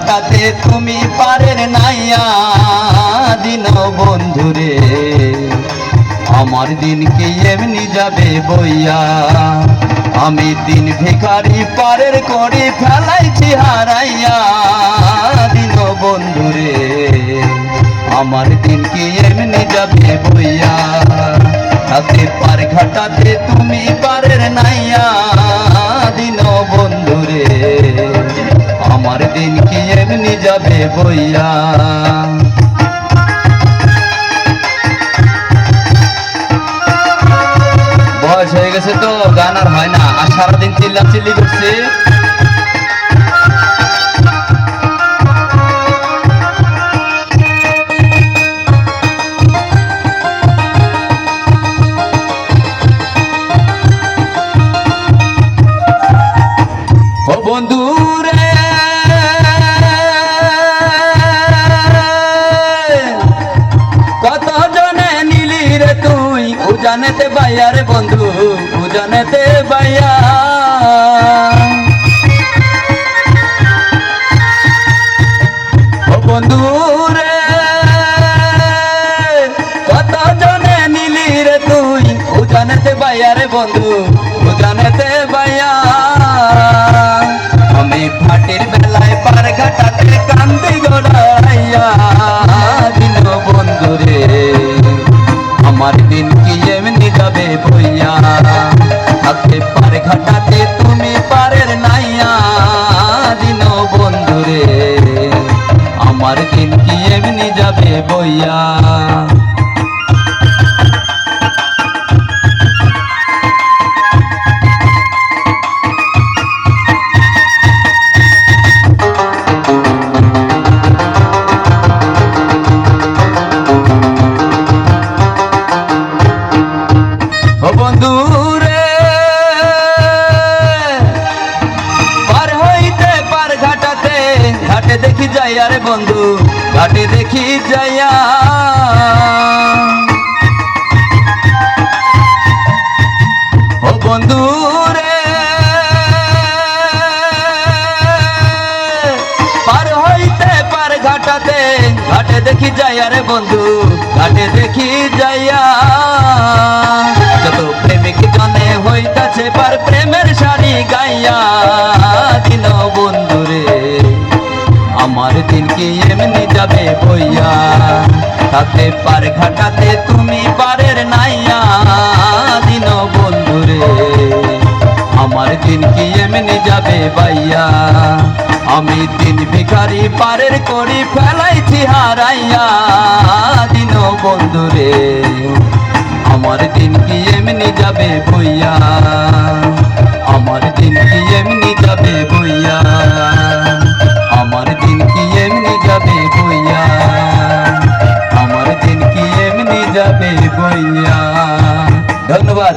ঘাটাতে তুমি পারের নাইয়া দিন বন্ধুরে আমার দিন কি এমনি যাবে বইয়া আমি দিন ভিখারি পারের করি ফেলাইছি হারাইয়া দিন বন্ধুরে আমার দিন কি এমনি যাবে বইয়া হাতে পার ঘাটাতে তুমি পারের নাইয়া দিন বন্ধুরে আমার দিন কি এমনি যাবে বইয়া বয়স হয়ে গেছে তো গান আর হয় না আর সারাদিন চিল্লাচিল্লি করছে ও বন্ধু রে কত জনে নিলি রে তুই উজানেতে বাইয়া রে বন্ধু উজানেতে বাইয়া ও বন্ধু রে কত জনে নিলি রে তুই উজানেতে বাইয়া রে বন্ধু উজানেতে বাইয়া আমি ফাটির বেলায় পার ঘাটাতে কান্দি গোড়াইয়া দিন বন্ধুরে আমার দিন কি এমনি যাবে বইয়া হাতে পার ঘাটাতে তুমি পারের নাইয়া দিন বন্ধুরে আমার দিন কি এমনি যাবে বইয়া বন্ধু রে পার হইতে পার ঘাটাতে ঘাটে দেখি যাইয়া রে বন্ধু ঘাটে দেখি যাইয়া ও বন্ধু রে পার হইতে পার ঘাটাতে ঘাটে দেখি যাইয়া রে বন্ধু ঘাটে দেখি যাইয়া যত প্রেমিক জনে হইতাছে পার প্রেমের শাড়ি গাইয়া দিন বন্ধুরে আমার দিন কি এমনি যাবে বইয়া তাতে পার ঘাটাতে তুমি পারের নাইয়া দিন বন্ধুরে আমার দিন কি এমনি যাবে বাইয়া আমি দিন ভিখারি পারের করি ফেলাইছি হারাইয়া দিন বন্ধুরে আমার দিন কি এমনি যাবে বইয়া আমার দিন কি এমনি যাবে বইয়া আমার দিন কি এমনি যাবে বইয়া আমার দিন কি এমনি যাবে বইয়া ধন্যবাদ।